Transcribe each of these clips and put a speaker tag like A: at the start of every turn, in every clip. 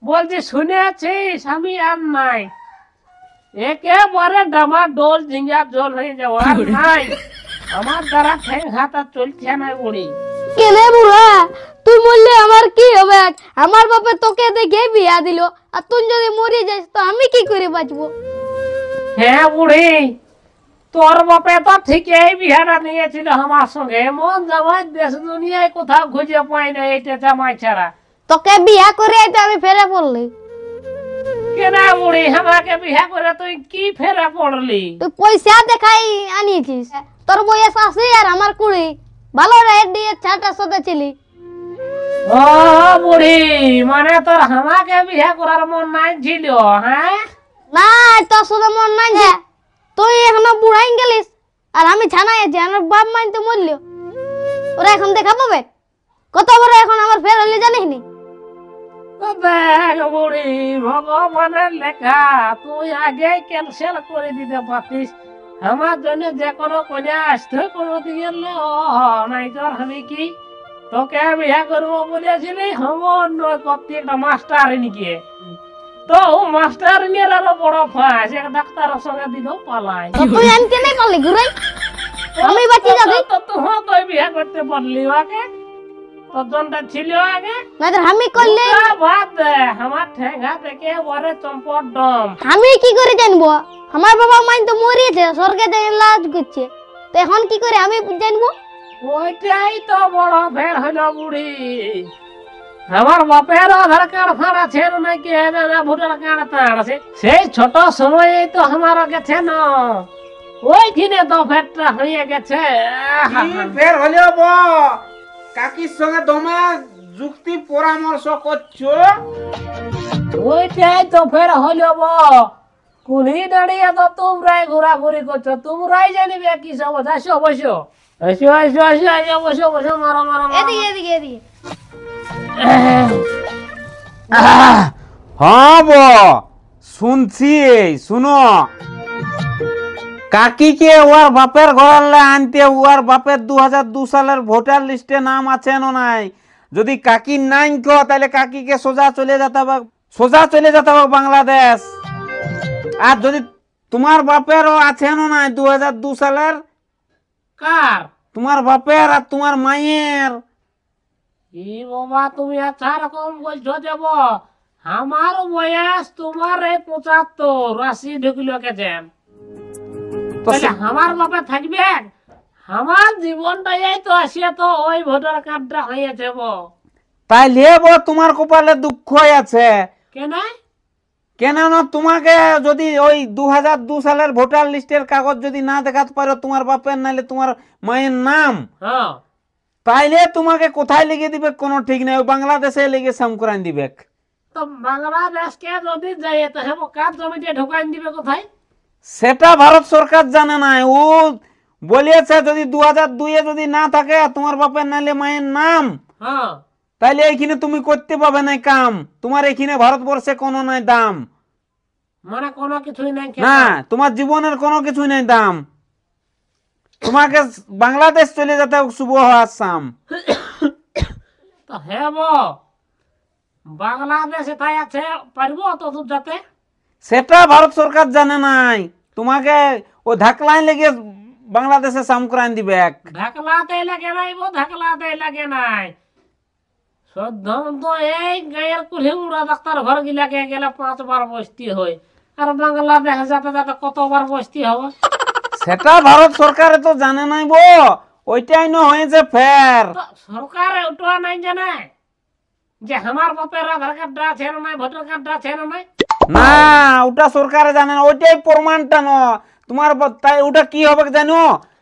A: বলছি শুনেছিস আমি আর নাই, একেবারে ডামা ডোল ঝিঙ্গা জল হয়ে যাওয়া নাই। আমার দ্বারা ঠ্যাং হাতা চলছে না বুড়ি।
B: কেনে বুড়া, তুই বললে আমার কি হবে? আমার বাপে তোকে দেখে বিয়া দিল, আর তুই যদি মরে যাস তো আমি কি করে বাঁচবো?
A: হ্যাঁ বুড়ি, তোর বাপে তো ঠিকই বিহারা নিয়েছিল আমার সঙ্গে। এমন জামাই দেশ দুনিয়ায় কোথাও খুঁজে পাই না এইটা জামাই ছাড়া।
B: তোকে বিয়া করে তো আমি ফেরে পড়লি।
A: কেনা বুড়ি, আমাকে বিহা করে তুই কি ফেরা পড়লি?
B: তুই পয়সা দেখাই আনিয়েছিস, তোর বয়স ৮০ আর আমার ২০। ভালো রেট দিয়ে ছাটার সাথে ছিলি।
A: ও বুড়ি, মানে তোর আমাকে বিহা করার মন নাই ছিল? হ্যাঁ
B: না, তোর শুধু মন নাই যে তুই এখনো বুড়াই গেলিস, আর আমি ছানাই আছি। আমার বাপ মাইন তো মরল, ওরা এখন দেখা পাবে কত বড় এখন আমার ফের হলে জানিস নি?
A: দেখ বুড়ি, ভগবানের লেখা, তুই আগে ক্যান্সেল করে দিতে পারতিস। আমার জন্য যে কোনো কন্যা আসতে কোনো দিকে নাই। তোর আমি কি তোকে বিয়া করবো বলেছিলি? আমার নয় করতে একটা মাস্টার নিকে, তো মাস্টার নিয়ে আরো বড় ফাঁস, এক ডাক্তারের সঙ্গে দিল পালাই।
B: তুই আনতে নাই পারলি ঘুরাই, আমি বাঁচি যাবি।
A: তুই বিয়া করতে পারলি আগে? তোর জনটা ছিল আগে
B: না তো আমি করলে
A: বাদ দে। আমার ঠেঙ্গা থেকে বরে চম্পট ডম।
B: আমি কি করে জানবো? আমার বাবা মাইন তো মরিয়েছে, সরকার লাজ করছে, তো এখন কি করে আমি জানবো?
A: ওইটাই তো বড় ফের হইল বুড়ি। আমার বাপের আধার কার্ড ফাঁড়া ছিল নাকি ভোটার কার্ড তার আছে, সেই ছোট সময়ে তো আমার গেছে না, ওইখানে তো ফেরটা হয়ে গেছে।
C: ফের হলো কাকির সঙ্গে তোমা যুক্তি পরামর্শ করছো?
A: ওইটাই তো ফের হইল কুলি দাঁড়িয়ে তো তোমরাই ঘোরাঘুরি করছো, তোমরাই জানিবে কি সব। আসো বসো, আসো আসো আসো আসো, বসো বসো, মারো মারো মারো।
B: এদিকে এদিকে এদিকে।
C: হ্যাঁ শুনছি, শুনো, কাকিকে ওর বাপের ঘরে আনতে, ওর বাপের 2002 সালের ভোটার লিস্টে নাম আছে না নাই? যদি কাকির নাই কো তাহলে কাকিকে সোজা চলে যেতে হবে বাংলাদেশ। আর যদি তোমার বাপেরও আছে না নাই 2002 সালের,
A: কার?
C: তোমার বাপের আর তোমার মায়ের।
A: ই বাবা, তুমি আচ্ছা রকম বলছো যাব। আমার বয়স তোমার এই ৭৫, ৮০ ঢুকলো গেছেন, আমার বাপে থাকবে? আমার জীবনটাই তো আসিয়া তো ওই ভোটার কার্ডটা হয়েছে।
C: তাইলে তোমার কপালে দুঃখ আছে। কেন না তোমাকে যদি ওই 2002 সালের ভোটার লিস্টের কাগজ যদি না দেখাতে পারো তোমার বাপের নাইলে তোমার মায়ের নাম, তাইলে তোমাকে কোথায় লিখে দিবে কোনো ঠিক নাই, বাংলাদেশে লিখে সাম করাই দিবে।
A: তো বাংলাদেশকে যদি যাই তো কার জমিতে ঢোকাই দিবে কোথায়?
C: সেটা ভারত সরকার জানে না। ও বলেছে যদি 2002 যদি না থাকে তোমার বাপের নাইলে মায়ের নাম, তাইলে এইখানে তুমি করতে পাবে না কাম। তোমার এখানে ভারতবর্ষে কোনো নাই দাম,
A: মানে কোনো কিছুই নাই
C: না, তোমার জীবনের কোনো কিছুই নাই দাম। তোমাকে বাংলাদেশ চলে যেতে হবে, শুভ আসাম।
A: তো হ্যাঁ বাংলাদেশে তাই আছে, পারবো তো যাতে?
C: সেটা ভারত সরকার জানে নাই। তোমাকে ও ধাকলাই লেগে বাংলাদেশে সাম করাই দিবে।
A: ধাকলাতে লাগে নাই, ধাকলাতে লাগে নাই। তো এই গায়ের কুলি উড়া ডাক্তার ঘর গিলাকে গেলে 5 বার বসতি হয়, আর বাংলাদেশে যাতে যাতে কতবার বসতি হবে?
C: সেটা ভারত সরকার তো জানে নাই ওইটাই না হয়েছে ফের।
A: সরকার ওটা নাই জানে যে আমার বাপের আধার কার্ডটা আছে না নাই, ভোটার কার্ডটা আছে না নাই?
C: না, ওটা সরকারে জানে না, ওইটাই প্রমাণটা ন তোমার। তাই ওটা কি হবে জানো?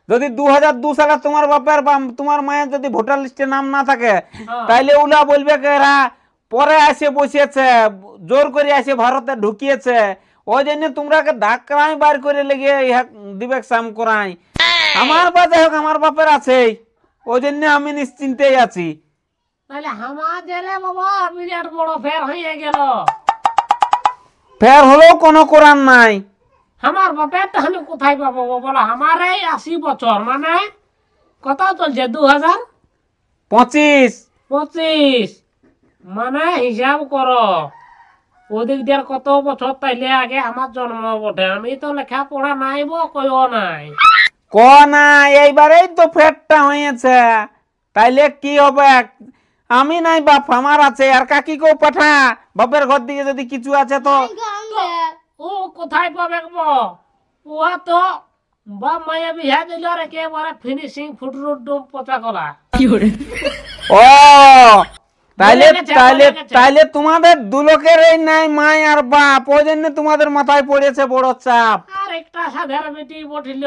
C: যদি 2002 সালে তোমার বাপের বা তোমার মায়ের যদি ভোটার লিস্টে নাম না থাকে, তাইলে ওলা বলবে এরা পরে আসে বসেছে, জোর করে আসে ভারতে ঢুকিয়েছে, ওই জন্য তোমরাকে ধাক্কাই বার করে লেগে দিবে সাম করাই। আমার বাজে হোক, আমার বাপের আছে, ওই জন্য আমি নিশ্চিন্তেই আছি।
A: তাহলে আমার জেলে বাবা বিরাট বড় ফের হয়ে গেল।
C: ফের হলেও কোনো করার নাই।
A: আমার বাপের আমি কোথায় পাবো বলো? আমার এই 80 বছর, মানে কত চলছে?
C: 2025,
A: মানে হিসাব করো, ওদিক দিয়ে কত বছর তাইলে আগে আমার জন্ম বটে, আমি তো লেখাপড়া নাই কইও নাই।
C: ক না, এইবারেই তো ফেটটা হয়েছে, তাইলে কি হবে? আমি নাই বাপ, আমার আছে। আর কাকিকেও পাঠা, বাপের ঘর দিকে যদি কিছু আছে তো।
A: ও কোথায় পাবে গো? ও তো বাপ মায়া বিহা দিল আর একেবারে ফিনিশিং ফুটরুট ডুম পচা কলা।
C: ও তাইলে
A: বলে গেছে,
C: তাইলে
A: বলে গেছে।
C: তাইলে তোমাদের দুলোকের এই নাই মাই আর বাপ, ওই জন্য তোমাদের মাথায় পড়েছে বড় চাপ।
A: আর একটা সাধারণ বেটি বটিল,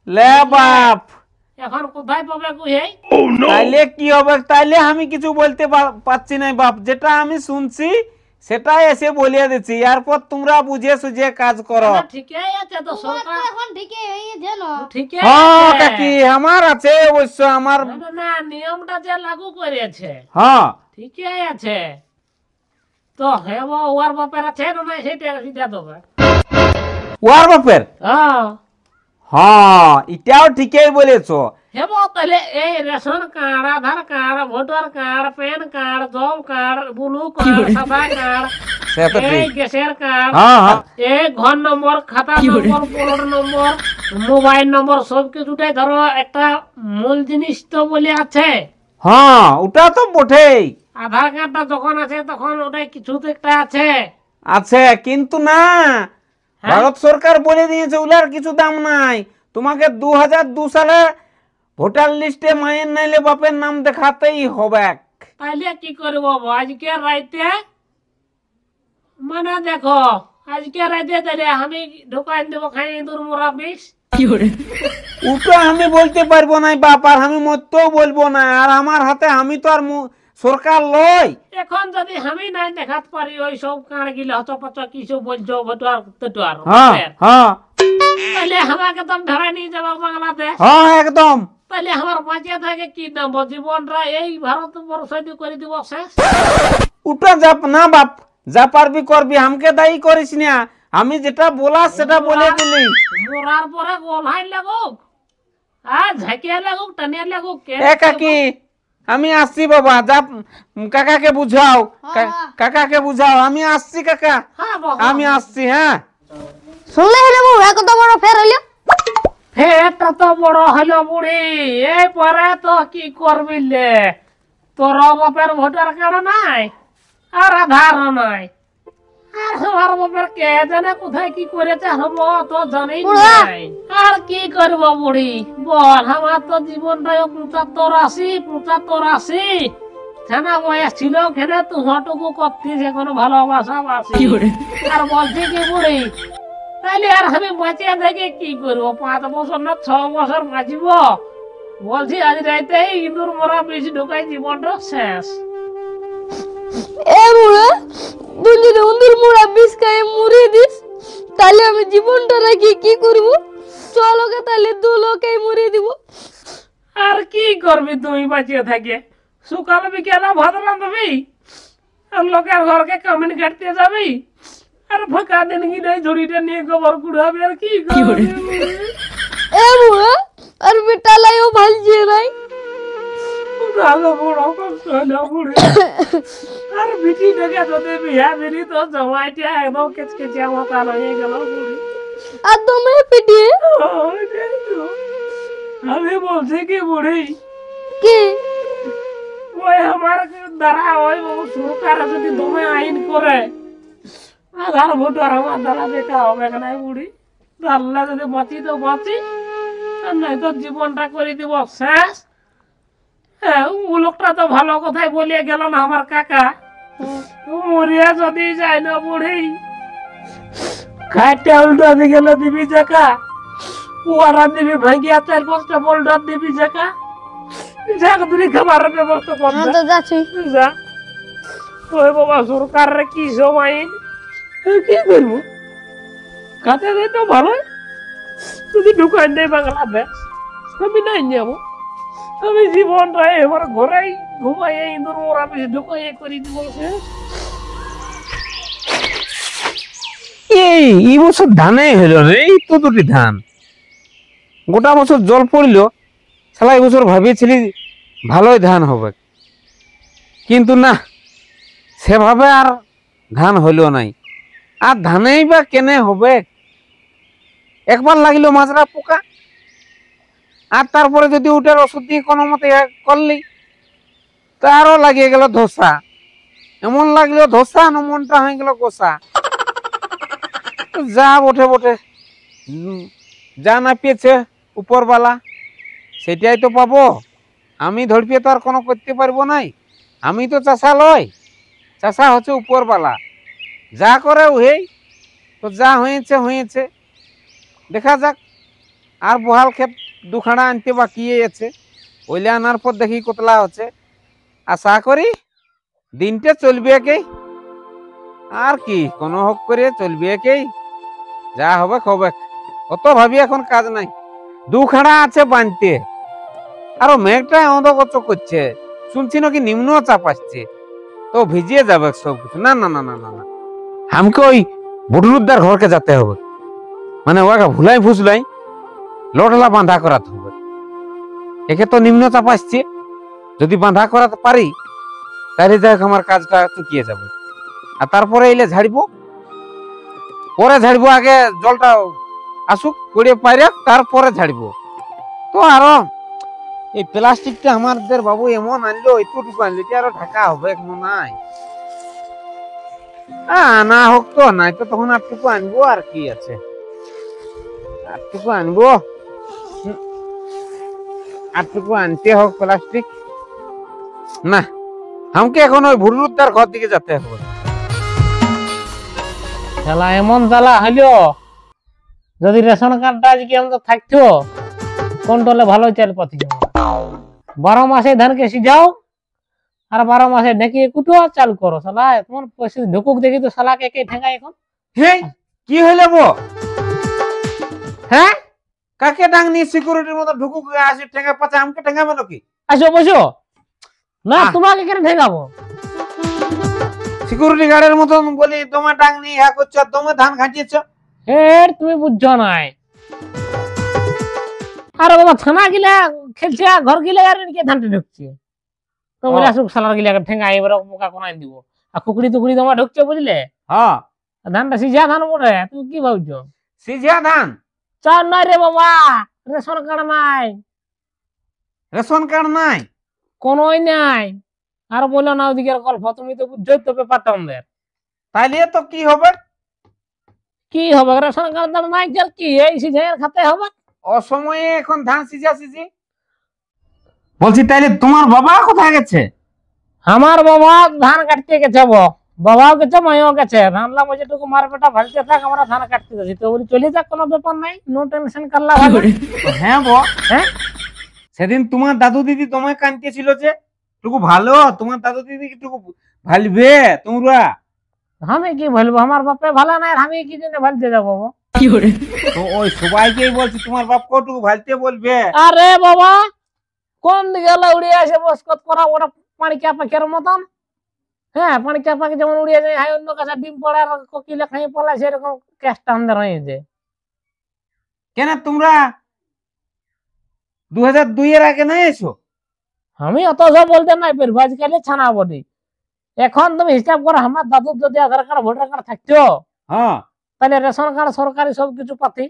C: লে বাপ,
A: এখন কোথায় পাবে গো? এই
C: তাইলে কি হবে? তাইলে আমি কিছু বলতে পারছি না বাপ, যেটা আমি শুনছি সেটাই এসে বলিয়ে দিচ্ছি, এরপর তোমরা বুঝে সুঝে কাজ করো।
A: ঠিকই আছে তো সরকার,
B: এখন ঠিকই হয়েছে না?
A: ঠিকই
C: হ্যাঁ
A: আছে।
C: কাকি, আমার আছে অবশ্য, আমার
A: না, না, না, নিয়মটা যে লাগু করেছে
C: হ্যাঁ
A: ঠিকই আছে। তো হেব ওর বাপের আছে না নাই সেটা সিধা দেবে।
C: ওর বাপের,
A: হ্যাঁ
C: হ্যাঁ এটাও ঠিকই বলেছো।
A: হেব তাহলে এই ration card, Aadhaar card, voter card, PAN card, job card, blue card, সাদা কার্ড,
C: সে তো
A: এই
C: ঠিক।
A: গ্যাসের কার্ড,
C: হ্যাঁ হ্যাঁ
A: এই ঘর নম্বর, খাতা নম্বর, প্লট নম্বর, মোবাইল নম্বর, সব কিছুটাই ধরো একটা মূল জিনিস তো বলে আছে।
C: হ্যাঁ ওটা তো বটেই
A: আধার কার্ডটা যখন আছে তখন ওটাই কিছু তো একটা আছে।
C: আছে, কিন্তু না,
A: হ্যাঁ?
C: ভারত সরকার বলে দিয়েছে ওগুলার কিছু দাম নাই। তোমাকে 2002 সালে ভোটার লিস্টে মায়ের নাইলে বাপের নাম দেখাতেই হবে।
A: তাইলে কি করবো আজকে রাইতে, মানে দেখো আজকে রাইতে তাহলে আমি ঢুকাই দেবো খাই ইঁদুর মোরা বিষ।
C: ওটা আমি বলতে পারবো না বাপ, আর আমি মরতেও বলবো না, আর আমার হাতে আমি তো আর সরকার লই।
A: এখন যদি আমি নাই দেখাতে পারি ওই সব কাঁড় গিলে হত পচ কিছু বলছো ভোটার টুটার,
C: হ্যাঁ হ্যাঁ
A: তাহলে আমাকে তো ধরে নিয়ে যাবো বাংলাদেশ।
C: হ্যাঁ একদম।
A: তাহলে আমার বাঁচে থাকে কি নেব? জীবনটা এই ভারতবর্ষ করে দিব শেষ।
C: ওটা যাপ না বাপ, যা পারবি করবি, আমাকে দায়ী করিস না, আমি যেটা বলার সেটা বলে দিলি।
A: মরার পরে গোলহাই লাগুক আর ঝাঁকিয়া লাগুক টানিয়া লাগুক
C: এ কাকি, আমি আসছি বাবা, যা কাকাকে বুঝাও, কাকাকে বুঝাও, আমি আসছি কাকা, আমি আসছি। হ্যাঁ
B: শুনলে হেলে মু কত বড় ফের হইলো?
A: ফেরটা তো বড় হলো বুড়ি, এই পরে তো কি করবি লে? তোর বাপের ভোটার কার্ড নাই আর আধার নাই, আর আমার বাপের কে জানে কোথায় কি করেছে হবো তো জানি নাই। আর কি করব বুড়ি বল, আমার তো জীবনটাই 75-80 ছানা বয়স ছিল, খেলে তুহটুকু করতিস এখন ভালোবাসা বাসি। আর বলছি কি বুড়ি, তাইলে আর আমি বাঁচিয়ে থেকে কি করবো? 5 বছর না 6 বছর বাঁচব? বলছি আজ রাইতে ইঁদুর মরা বিষ ঢুকাই জীবনটা শেষ।
B: এ মুড়া, তুই যদি উন্দুর মুড়া বিষ খাই মুড়িয়ে দিস, তাহলে আমি জীবনটা রাখি কি করব? চলোকে তাহলে দু লোকেই মুড়িয়ে দিব।
A: আর কি করবি তুই বাঁচিয়ে থাকে? সকাল বিকেলে ভাত রাঁধবি আর লোকের ঘরকে কামিন কাটতে যাবি, আর ফাঁকা দিন গিয়ে ঝুড়িটা নিয়ে গোবর কুড়াবি, আর কি করবি?
B: এ মুড়া, আর বেটা লাইও ভালছে নাই।
A: তাহলে বড় কষ্ট হলো বুড়ি। আর বিটি দেখে যদি বিয়া দিলি তো জমাইটা একদম কেচকেচিয়া মতা হয়ে গেল বুড়ি।
B: আর তুমি পিটিয়ে
A: ওইটাই তো। আমি বলছি কি বুড়ি,
B: কি
A: ওই আমার দ্বারা ওই সরকার যদি দমে আইন করে আধার ভোটার আমার দ্বারা দেখা হবে না বুড়ি। আল্লাহ যদি বাঁচি তো বাঁচি, আর নয়তো জীবনটা করে দিব শেষ। হ্যাঁ, ও লোকটা তো ভালো কথাই বলিয়ে গেল না আমার কাকা, মরিয়া যদি যায় না বুড়ি, খাইতে উল্টা দিয়ে গেলে দিবি জাকা, ওরা দিবি ভাঙ্গিয়া 4-5টা বোল্ডার দিবি জাকা, যাক দুই খাবারের ব্যবস্থা
B: হ্যাঁ
A: করবে।
B: তো যাচ্ছি।
A: যা ওই বাবা, সরকারের কি সব আইন, কি করবো? খাতে দেয় তো ভালোই, যদি ঢুকাই দেয় বাংলাদেশ আমি নাই যাবো। আমি জীবনটা এবার ঘরেই ঘুমাইয়ে ইঁদুর মোরা বেশি ঢুকাইয়ে করে দিব শেষ।
C: এই বছর ধানে হলো রে, এই তো দুটি ধান, গোটা বছর জল পড়ল, শালা এই বছর ভাবিয়েছিলি ভালোই ধান হবে, কিন্তু না, সেভাবে আর ধান হইল নাই, আর ধানেই বা কেনে হবে। একবার লাগিল মাজরা পোকা, আর তারপরে যদি ওটার ওষুধ দিয়ে কোনো মতে করলি, তারও লাগিয়ে গেল ধোসা। এমন লাগলো ধোসা না মনটা হয়ে গেল গোসা। যা বটে বটে, যা না পেয়েছে উপরবালা সেটাই তো পাবো। আমি ধরপিয়ে তো আর কোনো করতে পারবো নাই। আমি তো চাষা লয়, চাষা হচ্ছে উপরবালা, যা করে ওই তো। যা হয়েছে হয়েছে, দেখা যাক। আর বহাল ক্ষেত দুখানা আনতে বাকি আছে, ওইলে আনার পর দেখি কতলা হচ্ছে। আশা করি দিনটা চলবে একেই, আর কি কোনো হোক করে চলবে একেই। যা হবে হবে, অত ভাবি এখন কাজ নাই। দুখানা আছে বানতে, আরো মেঘটা অন্ধকচ করছে, শুনছি নাকি নিম্ন চাপ আসছে, তো ভিজিয়ে যাবে সব কিছু। না না না না না না, আমাকে ওই বটুরুদ্দার ঘরকে যেতে হবে, মানে ওকে ভুলাই ফুসলাই লোটলা বাঁধা করাতে হবে। একে তো নিম্ন চাপ আসছে, যদি বাঁধা করাতে পারি তাহলে দেখ আমার কাজটা চুকিয়ে যাবে। আর তারপরে এলে ঝাড়বো, পরে ঝাড়বো, আগে জলটা আসুক গড়িয়ে পাইরে তারপরে ঝাড়বো। তো আরো এই প্লাস্টিকটা আমাদের বাবু এমন আনলো, এতটুকু আনলো, এটা আরো ঢাকা হবে কোনো নাই। না হোক তো, নাই তো তখন আটটুকু আনবো, আর কি আছে, আটটুকু আনবো। আটটুকু আনতে হোক প্লাস্টিক। না, আমাকে এখন ওই ভুরুদ্দার ঘর দিকে যেতে হবে।
A: খেলা এমন জ্বালা হইলো, যদি রেশন কার্ডটা আজকে আমাদের থাকতো কন্ট্রোলে ভালো চাল পাতি। 12 মাসে ধানকে সিঝাও, আর 12 মাসে ঢেকে কুটো চাল করো। শালা তোমার পয়সা ঢুকুক দেখি তো, শালাকে কে ঠেঙ্গায় এখন?
C: হে, কি হইলে বো?
A: হ্যাঁ,
C: কাকে ডাংনি সিকিউরিটির মতো ঢুকুক আসে ঠেঙ্গা পাচা, আমাকে ঠেঙ্গাবে নাকি?
A: আসো বসো। না, তোমাকে কেন ঠেঙ্গাবো?
C: সিকিউরিটি গার্ডের মতন বলি তোমার ডাংনি ইহা করছো, তোমার ধান ঘাঁটিয়েছ।
A: তুমি বুঝছো নাই। আর বাবা থানা গিলা খেলছে, ঘর গিলা আর এদিকে ধানটা ঢুকছে। তো বলে আসুক শালার গিলা ঠেঙ্গা, এবার পোকা কোনায় দিব। আর কুকুরি টুকুরি তোমার ঢুকছে, বুঝলে?
C: হ্যাঁ,
A: ধানটা সিঝা ধান বটে, তুমি কি ভাবছো?
C: সিঝা ধান?
A: চার নাই রে বাবা, রেশন কার্ড নাই,
C: রেশন কার্ড নাই,
A: কোনোই নাই। আর বললো না ওদিকের গল্প, তুমি তো বুঝছোই তো ব্যাপারটা আমাদের।
C: তাইলে তো কি হবে?
A: কি হবে, রেশন কার্ড নাই, গেল কি এই সিঝাইয়ের খাতে হবে?
C: অসময়ে এখন ধান সিঝা সিঝি। বলছি তাইলে তোমার বাবা কোথায় গেছে?
A: আমার বাবা ধান কাটতে গেছে, বাবাও গেছে, মাইও গেছে। ধানলা মজেটুকু মার বেটা ভালতে থাক, আমরা ধান কাটতে যাচ্ছি। তো বলি চলে যাক, কোনো ব্যাপার নাই, নো টেনশন করলা ভালো।
C: হ্যাঁ বো,
A: হ্যাঁ,
C: সেদিন তোমার দাদু দিদি তোমায় কাঁদতেছিল যে, টুকু ভালো তোমার দাদু দিদি টুকু ভালবে তোমরা।
A: আমি কি বলবো, আমার বাপে ভালো নাই, আর আমি কি জন্য ভালতে যাবো?
C: তো ওই সবাইকেই বলছি তোমার বাপ কটুকু ভালতে বলবে।
A: আরে বাবা, কোন দিকে উড়িয়ে আসে বসকত করা, ওটা পানিকা পাখির মতন। হ্যাঁ, পানিকা পাখি যেমন উড়িয়ে যায়, হাই অন্য কাছে ডিম পড়ে আর কোকিলা খাই পড়ায়, সেরকম কেসটা আমাদের হয়েছে।
C: কেন তোমরা 2002 এর আগে নাই এসো?
A: আমি অত সব বলতে নাই পারবো, আজকাল ছানা বডি। এখন তুমি হিসাব করো, আমার দাদুর যদি আধার কার্ড ভোটার কার্ড থাকতো,
C: হ্যাঁ
A: তাহলে রেশন কার্ড সরকারি সবকিছু পাতি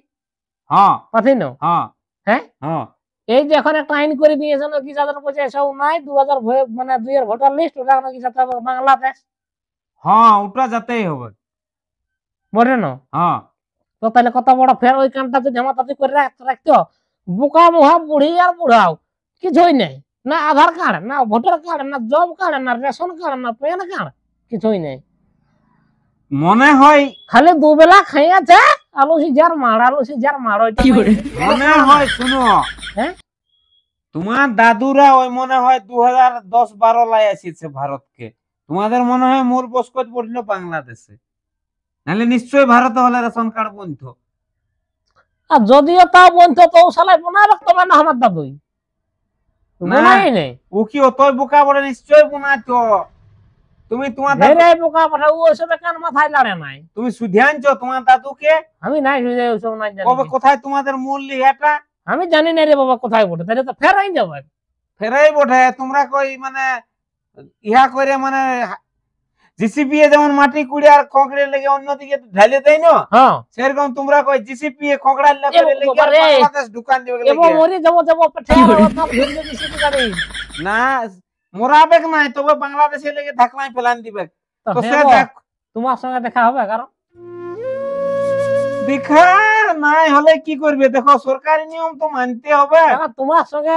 C: হ্যাঁ
A: পাতি না।
C: হ্যাঁ
A: হ্যাঁ,
C: হ্যাঁ,
A: এই যে এখন একটা আইন করে দিয়েছে নাকি, যাদের পয়সা এসব নাই, 2000 মানে 2 এর ভোটার লিস্ট, ওটা নাকি যাতে হবে বাংলাদেশ।
C: হ্যাঁ ওটা যেতেই হবে।
A: বটে না?
C: হ্যাঁ,
A: তো তাহলে কত বড় ফের, ওই কামটা যদি আমার তাতে করে রাখতো, বোকা মুহা বুড়ি আর বুড়াও কিছুই নেই, না আধার কার্ড, না ভোটার কার্ড, না জব কার্ড, না রেশন কার্ড, না প্যান কার্ড, কিছুই নেই।
C: মনে হয়
A: খালি দুবেলা খাইয়াছে আলু সিজার মার, আলু সিজার মার।
C: মনে হয় শুনো,
A: হ্যাঁ,
C: তোমার দাদুরা ওই মনে হয় 2010-12 লাই আসিছে ভারতকে। তোমাদের মনে হয় মূল বসকত পড়লো বাংলাদেশে, নাহলে নিশ্চয়ই ভারতে হলে রেশন কার্ড বন্ধ।
A: আর যদিও তাও বলতো, তো শালাই বোনা রাখতো না আমার দাদুই, বোনাই নেই।
C: ও কি অতই বোকা বলে? নিশ্চয়ই বোনাতো। তুমি তোমার
A: ঢেরে বোকা পাঠা, ওইসবে কান মাথায় লাড়ে নাই।
C: তুমি সুধে আনছো তোমার দাদুকে?
A: আমি নাই শুনে ওইসব নাই জানি।
C: কবে কোথায় তোমাদের মূল লিহাটা?
A: আমি জানি না রে বাবা কোথায় বটে, তাহলে তো ফেরাই যাবে।
C: ফেরাই বটে, তোমরা কই মানে ইহা করে মানে জিসিপি এ যেমন মাটি কুড়ি আর খোঁকড়ে লেগে অন্যদিকে ঢালে দেয় না,
A: হ্যাঁ
C: সেরকম তোমরা কই জিসিপি এ খোঁকড়া লেগে
A: এ
C: লেগে
A: বাবারে।
C: বাংলাদেশ ঢুকান দিবে
A: এবং
C: লেগে।
A: মরি যাব পেটে আর ওটা ভিড়বে জিসিপি গাড়ি
C: না মোরাবেক নাই, তবে বাংলাদেশে লেগে ঢাকনায় ফেলান দিবে।
A: তো
C: তো সে
A: হেবো,
C: দেখ
A: তোমার সঙ্গে দেখা হবে কারণ
C: দেখা নাই হলে কি করবে, দেখো সরকারি নিয়ম তো মানতে হবে।
A: কারণ তোমার সঙ্গে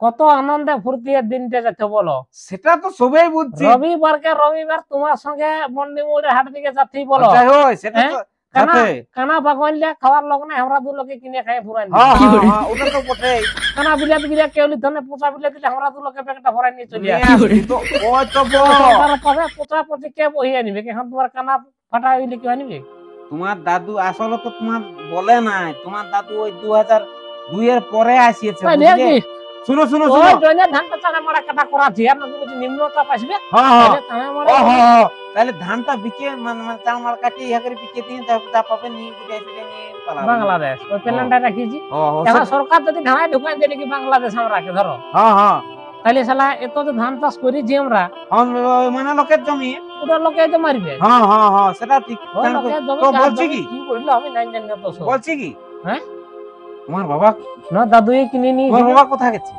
A: কত আনন্দে ফুর্তি দিনটা যাচ্ছে বলো।
C: সেটা তো সবাই বুঝছি।
A: রবিবার তোমার সঙ্গে মন্ডি মোড়ে হাট দিকে যাচ্ছি বলো।
C: যাই হোক সেটা তো
A: কানা
C: সাথে।
A: কানা বাগানলে খাওয়ার লোক নাই, আমরা দু লোকে কিনে খাই ফুরাই নি।
C: হ্যাঁ হ্যাঁ হ্যাঁ, ওটা তো বটেই।
A: কানা বিলাতি গিলা কেউলি ধনে পোচা বিলাতি দিলে আমরা দু লোকে প্যাকেটটা ভরাই নিয়ে চলে
C: নিয়ে
A: আসি।
C: আসবি তো, ওই তো বল।
A: তার পাশে পোচা পচি কে বহিয়ে নিবে, এখন তোমার কানা ফাটা হইলে কি আনিবে?
C: তোমার দাদু আসলে তো তোমার বলে নাই, তোমার দাদু ওই 2002 এর পরে আসিয়েছে
A: তাই
C: বুঝলে।
A: নাকি?
C: শুনো শুনো
A: ওই
C: শুনো,
A: জন্য ধানটা চানা মারা কাটা করাছি, আর না তুমি নিম্ন চাপ আসবে
C: হ্যাঁ হ্যাঁ
A: তাহলে চানা মারা
C: ও হ্যাঁ, তাহলে ধানটা বিকে মানে চামার কাটি ইয়া করে বিকে দিয়ে যা পাবে নিয়ে গুড়িয়ে ফিরে নিয়ে পালাবে।
A: বাংলাদেশ ওই প্ল্যানটা রাখিছি।
C: ও
A: এখন সরকার যদি ধানায় ঢুকাই দিলে কি বাংলাদেশ আমরাকে ধরো,
C: হ্যাঁ হ্যাঁ
A: তাহলে শালা এত যে ধান চাষ করি যে আমরা
C: মানে লোকের জমি।
A: ওটা লোকে তো মারবে।
C: হ্যাঁ হ্যাঁ হ্যাঁ সেটা ঠিক।
A: ওই লোকের জমি
C: তো
A: চাষ
C: বলছি
A: জমি
C: কি
A: কি করলো আমি নাই জানি না তো সব।
C: বলছি কি
A: হ্যাঁ?
C: তোমার বাবা,
A: না দাদু কিনে নিয়ে
C: তোমার বাবা কোথায় গেছে?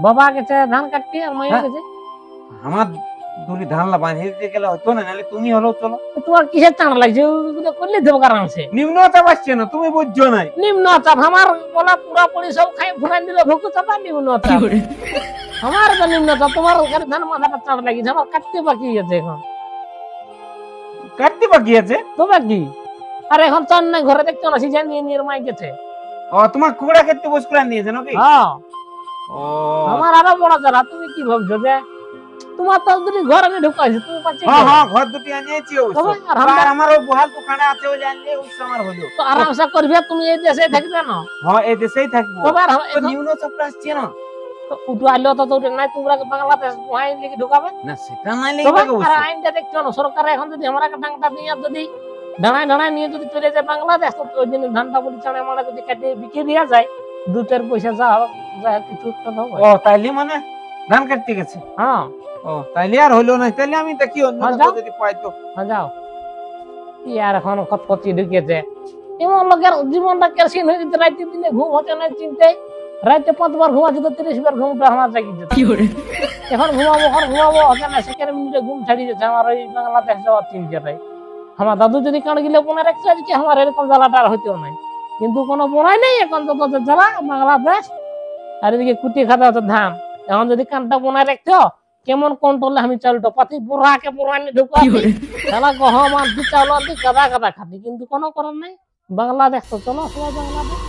A: বাবা গেছে ধান কাটতে আর মাইয়া
C: হ্যাঁ।
A: গেছে।
C: আমার দুলি ধান লা বাঁধিয়ে দিতে গেলে হতো না, নাহলে তুমি হলো চলো।
A: তোমার কিসের চাঁড় লাগছে? ওগুলো করলে দেবো আরামসে।
C: নিম্ন চাপ আসছে না, তুমি বুঝছো নাই।
A: নিম্ন চাপ আমার বলা পুরাপুরি সব খাই ফুরাই দিলে ভুকু চাপা নিম্ন চাপ। আমার তো নিম্ন চাপ, তোমার ওখানে ধান মাথাটা চাঁড় লাগিয়েছে, আমার কাটতে বাকি আছে এখন।
C: কাটতে বাকি আছে।
A: তবে কি আর এখন চান নাই ঘরে দেখতে না, সিজন নিয়ে নিয়ে মাই গেছে।
C: ও তোমার কুকুড়া খেতে বস করে নিয়েছে নাকি?
A: হ্যাঁ
C: ও
A: আমার আরো বড় জ্বালা। তুমি কি ভাবছো যে তোমার তো যদি ঘর আমি ঢুকাইছি তুমি পাচ্ছি
C: হ্যাঁ হ্যাঁ, ঘর দুটি আনিয়েছি অবশ্য।
A: তবে আর
C: আর আমার ওই বহাল দোকানে আছে, ওই জানলে ওই আমার হলো।
A: তো আরামসে করবে, তুমি এই দেশে থাকবে না।
C: হ্যাঁ এই দেশেই থাকবো।
A: তবে আর
C: তো নিম্ন চাপটা আসছে না।
A: উঠু আইলো তো তো নাই, তোমরা বাংলাদেশ আইন লিখে ঢুকাবে।
C: না সেটা নাই
A: তবে
C: লেগে
A: আর আইনটা দেখছো না, সরকার এখন যদি আমরা ডাংটা নিয়ে যদি দাঁড়ায় নিয়ে যদি চলে যায় বাংলাদেশ, তো ওই দিন ধানটা বলি চাড়ে মারা যদি কেটে বিকে দেওয়া যায়, দু চার পয়সা যা হোক যা হোক কিছু একটা হবে।
C: ও তাইলে মানে ধান কাটতে গেছে।
A: হ্যাঁ
C: ও তাইলে আর হইলো না, তাইলে আমি দেখি অন্য
A: হ্যাঁ,
C: কোথাও
A: যাও।
C: যদি পাই তো।
A: হ্যাঁ যাও। ইয়ার এখন খতখতি ঢুকেছে, এমন লোকের জীবনটা কেরসিন হয়ে যেতে, রাতে দিনে ঘুম হচ্ছে না চিন্তায়। রাতে 5 বার ঘুমাচ্ছে তো 30 বার ঘুমটা আমার জাগি যেত। এখন ঘুমাবো হচ্ছে না, সেকেন্ড মিনিটে ঘুম ছাড়িয়ে যাচ্ছে আমার ওই বাংলাদেশ যাওয়ার চিন্তাটাই। আমার দাদু যদি কান গিলে মনে রাখছে যে আমার এরকম জ্বালাটা আর হইতেও নাই, কিন্তু কোনো বড়াই নেই এখন তো তোদের জ্বালা বাংলাদেশ। আর এদিকে কুটি খাতে হচ্ছে ধান, এখন যদি কানটা বোনায় রাখতো কেমন কন্ট্রোলে আমি চালটা পাতি বুড়াকে বুড়ানি ঢুকাই তাহলে গহম আনতি চাউল আনতি গাদা গাদা খাতি, কিন্তু কোনো করার নাই। বাংলাদেশ তো চলো সবাই বাংলাদেশ।